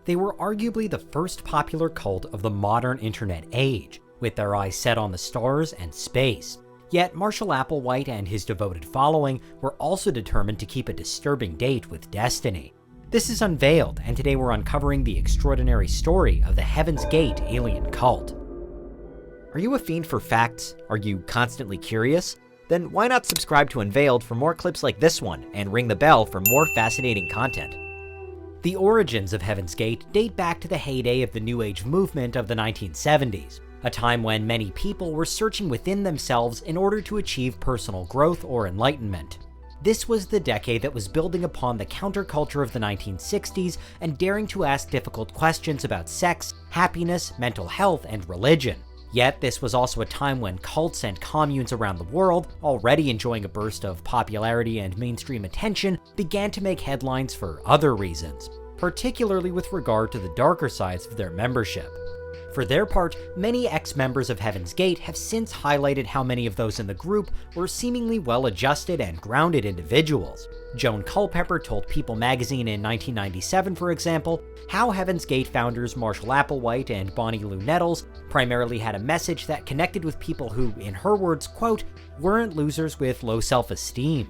They were arguably the first popular cult of the modern internet age, with their eyes set on the stars and space. Yet Marshall Applewhite and his devoted following were also determined to keep a disturbing date with destiny. This is Unveiled, and today we're uncovering the extraordinary story of the Heaven's Gate alien cult. Are you a fiend for facts? Are you constantly curious? Then why not subscribe to Unveiled for more clips like this one, and ring the bell for more fascinating content. The origins of Heaven's Gate date back to the heyday of the New Age movement of the 1970s, a time when many people were searching within themselves in order to achieve personal growth or enlightenment. This was the decade that was building upon the counterculture of the 1960s and daring to ask difficult questions about sex, happiness, mental health, and religion. Yet this was also a time when cults and communes around the world, already enjoying a burst of popularity and mainstream attention, began to make headlines for other reasons, particularly with regard to the darker sides of their membership. For their part, many ex-members of Heaven's Gate have since highlighted how many of those in the group were seemingly well-adjusted and grounded individuals. Joan Culpepper told People magazine in 1997, for example, how Heaven's Gate founders Marshall Applewhite and Bonnie Lou Nettles primarily had a message that connected with people who, in her words, quote, weren't losers with low self-esteem.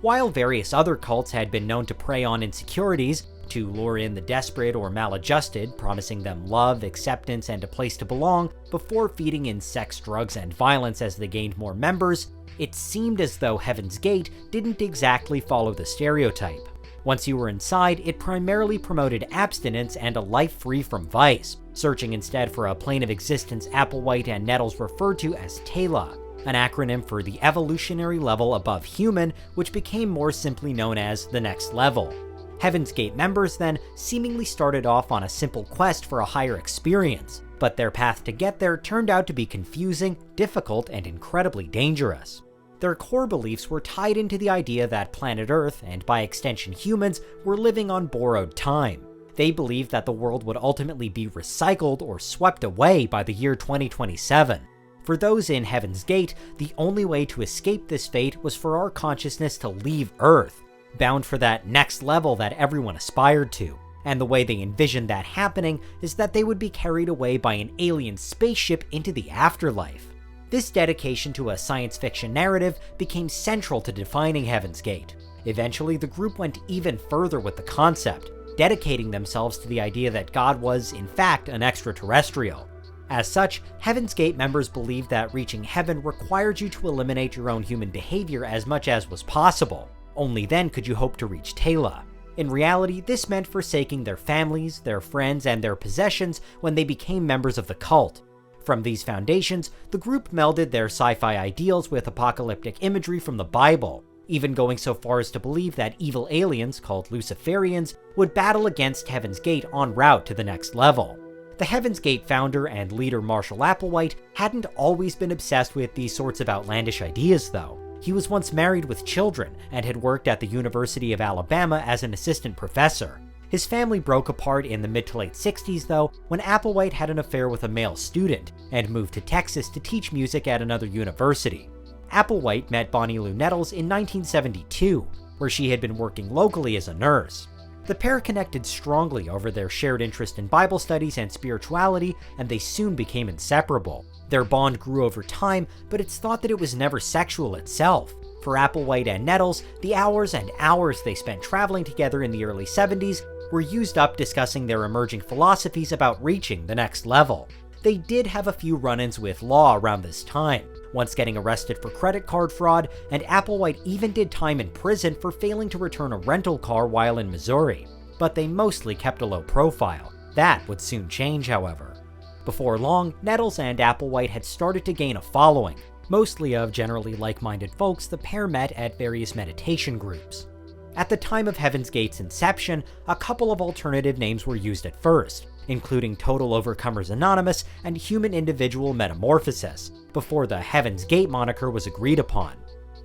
While various other cults had been known to prey on insecurities, to lure in the desperate or maladjusted, promising them love, acceptance, and a place to belong, before feeding in sex, drugs, and violence as they gained more members, it seemed as though Heaven's Gate didn't exactly follow the stereotype. Once you were inside, it primarily promoted abstinence and a life free from vice, searching instead for a plane of existence Applewhite and Nettles referred to as Tela, an acronym for the evolutionary level above human, which became more simply known as the next level. Heaven's Gate members then seemingly started off on a simple quest for a higher experience, but their path to get there turned out to be confusing, difficult, and incredibly dangerous. Their core beliefs were tied into the idea that planet Earth, and by extension humans, were living on borrowed time. They believed that the world would ultimately be recycled or swept away by the year 2027. For those in Heaven's Gate, the only way to escape this fate was for our consciousness to leave Earth, bound for that next level that everyone aspired to. And the way they envisioned that happening is that they would be carried away by an alien spaceship into the afterlife. This dedication to a science fiction narrative became central to defining Heaven's Gate. Eventually, the group went even further with the concept, dedicating themselves to the idea that God was, in fact, an extraterrestrial. As such, Heaven's Gate members believed that reaching heaven required you to eliminate your own human behavior as much as was possible. Only then could you hope to reach Tela. In reality, this meant forsaking their families, their friends, and their possessions when they became members of the cult. From these foundations, the group melded their sci-fi ideals with apocalyptic imagery from the Bible, even going so far as to believe that evil aliens, called Luciferians, would battle against Heaven's Gate en route to the next level. The Heaven's Gate founder and leader Marshall Applewhite hadn't always been obsessed with these sorts of outlandish ideas, though. He was once married with children and had worked at the University of Alabama as an assistant professor. His family broke apart in the mid to late 60s, though, when Applewhite had an affair with a male student and moved to Texas to teach music at another university. Applewhite met Bonnie Lou Nettles in 1972, where she had been working locally as a nurse. The pair connected strongly over their shared interest in Bible studies and spirituality, and they soon became inseparable. Their bond grew over time, but it's thought that it was never sexual itself. For Applewhite and Nettles, the hours and hours they spent traveling together in the early 70s were used up discussing their emerging philosophies about reaching the next level. They did have a few run-ins with law around this time, once getting arrested for credit card fraud, and Applewhite even did time in prison for failing to return a rental car while in Missouri. But they mostly kept a low profile. That would soon change, however. Before long, Nettles and Applewhite had started to gain a following, mostly of generally like-minded folks the pair met at various meditation groups. At the time of Heaven's Gate's inception, a couple of alternative names were used at first, including Total Overcomers Anonymous and Human Individual Metamorphosis, before the Heaven's Gate moniker was agreed upon.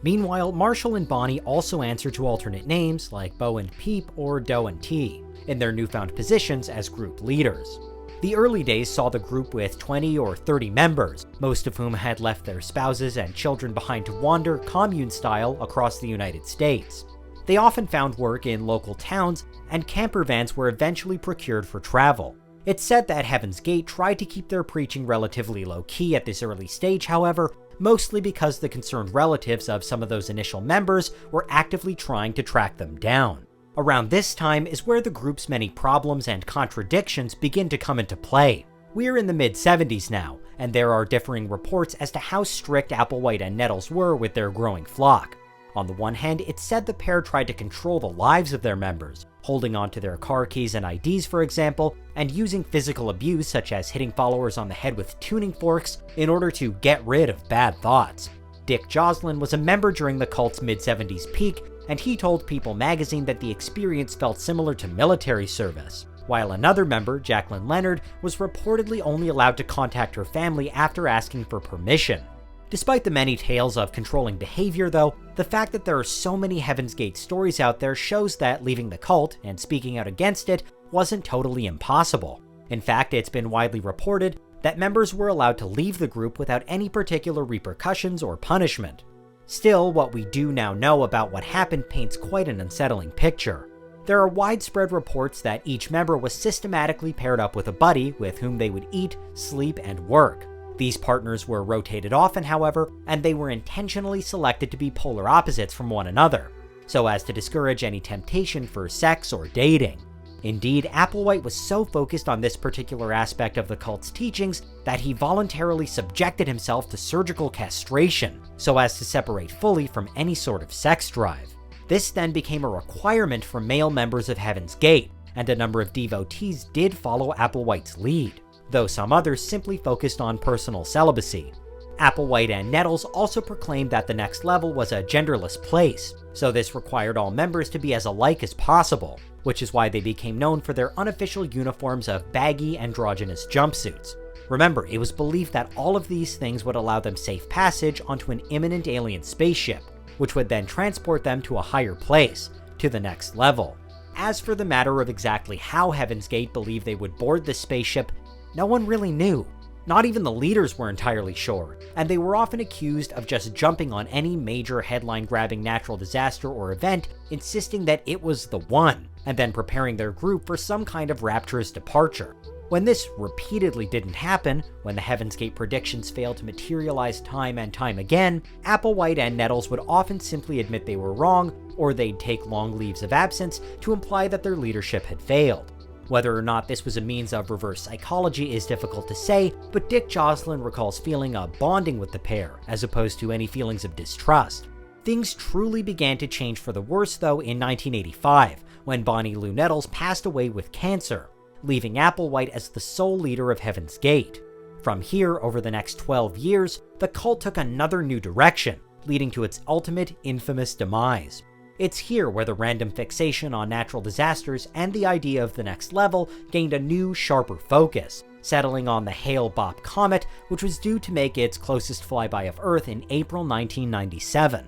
Meanwhile, Marshall and Bonnie also answered to alternate names like Bo and Peep or Doe and T, in their newfound positions as group leaders. The early days saw the group with 20 or 30 members, most of whom had left their spouses and children behind to wander, commune-style, across the United States. They often found work in local towns, and camper vans were eventually procured for travel. It's said that Heaven's Gate tried to keep their preaching relatively low-key at this early stage, however, mostly because the concerned relatives of some of those initial members were actively trying to track them down. Around this time is where the group's many problems and contradictions begin to come into play. We're in the mid-70s now, and there are differing reports as to how strict Applewhite and Nettles were with their growing flock. On the one hand, it's said the pair tried to control the lives of their members, holding onto their car keys and IDs for example, and using physical abuse such as hitting followers on the head with tuning forks in order to get rid of bad thoughts. Dick Joslin was a member during the cult's mid-70s peak, and he told People magazine that the experience felt similar to military service, while another member, Jacqueline Leonard, was reportedly only allowed to contact her family after asking for permission. Despite the many tales of controlling behavior though, the fact that there are so many Heaven's Gate stories out there shows that leaving the cult and speaking out against it wasn't totally impossible. In fact, it's been widely reported that members were allowed to leave the group without any particular repercussions or punishment. Still, what we do now know about what happened paints quite an unsettling picture. There are widespread reports that each member was systematically paired up with a buddy with whom they would eat, sleep, and work. These partners were rotated often, however, and they were intentionally selected to be polar opposites from one another, so as to discourage any temptation for sex or dating. Indeed, Applewhite was so focused on this particular aspect of the cult's teachings that he voluntarily subjected himself to surgical castration, so as to separate fully from any sort of sex drive. This then became a requirement for male members of Heaven's Gate, and a number of devotees did follow Applewhite's lead, though some others simply focused on personal celibacy. Applewhite and Nettles also proclaimed that the next level was a genderless place, so this required all members to be as alike as possible, which is why they became known for their unofficial uniforms of baggy, androgynous jumpsuits. Remember, it was believed that all of these things would allow them safe passage onto an imminent alien spaceship, which would then transport them to a higher place, to the next level. As for the matter of exactly how Heaven's Gate believed they would board the spaceship, no one really knew. Not even the leaders were entirely sure, and they were often accused of just jumping on any major headline-grabbing natural disaster or event, insisting that it was the one, and then preparing their group for some kind of rapturous departure. When this repeatedly didn't happen, when the Heaven's Gate predictions failed to materialize time and time again, Applewhite and Nettles would often simply admit they were wrong, or they'd take long leaves of absence to imply that their leadership had failed. Whether or not this was a means of reverse psychology is difficult to say, but Dick Joslin recalls feeling a bonding with the pair, as opposed to any feelings of distrust. Things truly began to change for the worse though in 1985, when Bonnie Lou Nettles passed away with cancer, leaving Applewhite as the sole leader of Heaven's Gate. From here, over the next 12 years, the cult took another new direction, leading to its ultimate infamous demise. It's here where the random fixation on natural disasters and the idea of the next level gained a new, sharper focus, settling on the Hale-Bopp comet, which was due to make its closest flyby of Earth in April 1997.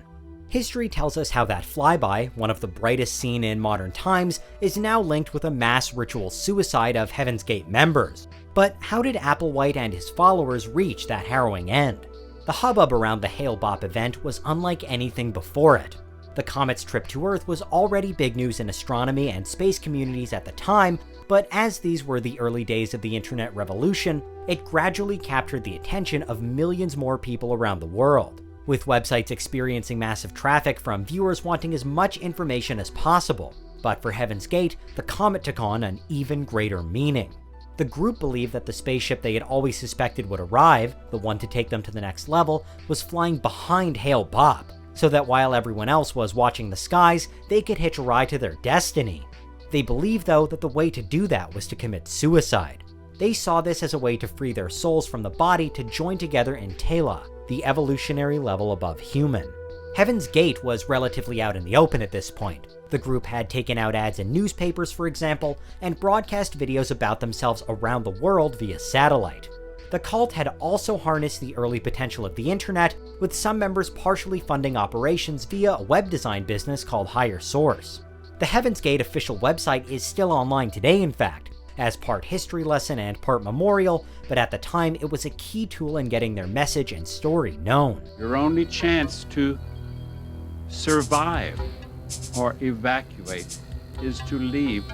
History tells us how that flyby, one of the brightest seen in modern times, is now linked with a mass ritual suicide of Heaven's Gate members. But how did Applewhite and his followers reach that harrowing end? The hubbub around the Hale-Bopp event was unlike anything before it. The comet's trip to Earth was already big news in astronomy and space communities at the time, but as these were the early days of the internet revolution, it gradually captured the attention of millions more people around the world, with websites experiencing massive traffic from viewers wanting as much information as possible. But for Heaven's Gate, the comet took on an even greater meaning. The group believed that the spaceship they had always suspected would arrive, the one to take them to the next level, was flying behind Hale-Bopp, so that while everyone else was watching the skies, they could hitch a ride to their destiny. They believed, though, that the way to do that was to commit suicide. They saw this as a way to free their souls from the body to join together in Tela, the evolutionary level above human. Heaven's Gate was relatively out in the open at this point. The group had taken out ads in newspapers, for example, and broadcast videos about themselves around the world via satellite. The cult had also harnessed the early potential of the internet, with some members partially funding operations via a web design business called Higher Source. The Heaven's Gate official website is still online today, in fact, as part history lesson and part memorial, but at the time it was a key tool in getting their message and story known. Your only chance to survive or evacuate is to leave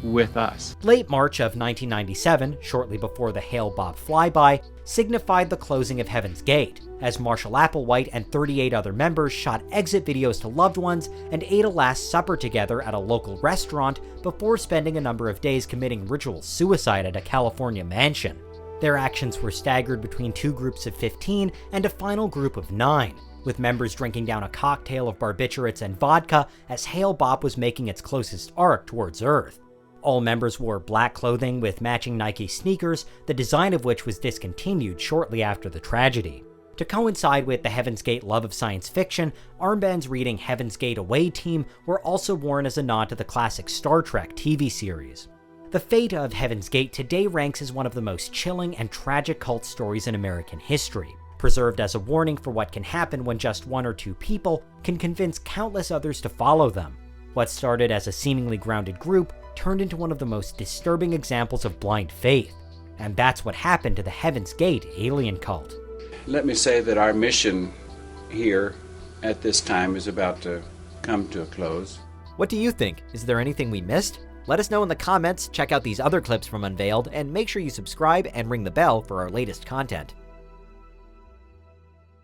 with us. Late March of 1997, shortly before the Hale-Bopp flyby, signified the closing of Heaven's Gate, as Marshall Applewhite and 38 other members shot exit videos to loved ones and ate a Last Supper together at a local restaurant before spending a number of days committing ritual suicide at a California mansion. Their actions were staggered between two groups of 15 and a final group of 9, with members drinking down a cocktail of barbiturates and vodka as Hale-Bopp was making its closest arc towards Earth. All members wore black clothing with matching Nike sneakers, the design of which was discontinued shortly after the tragedy. To coincide with the Heaven's Gate love of science fiction, armbands reading Heaven's Gate Away Team were also worn as a nod to the classic Star Trek TV series. The fate of Heaven's Gate today ranks as one of the most chilling and tragic cult stories in American history, preserved as a warning for what can happen when just one or two people can convince countless others to follow them. What started as a seemingly grounded group turned into one of the most disturbing examples of blind faith. And that's what happened to the Heaven's Gate alien cult. Let me say that our mission here at this time is about to come to a close. What do you think? Is there anything we missed? Let us know in the comments, check out these other clips from Unveiled, and make sure you subscribe and ring the bell for our latest content.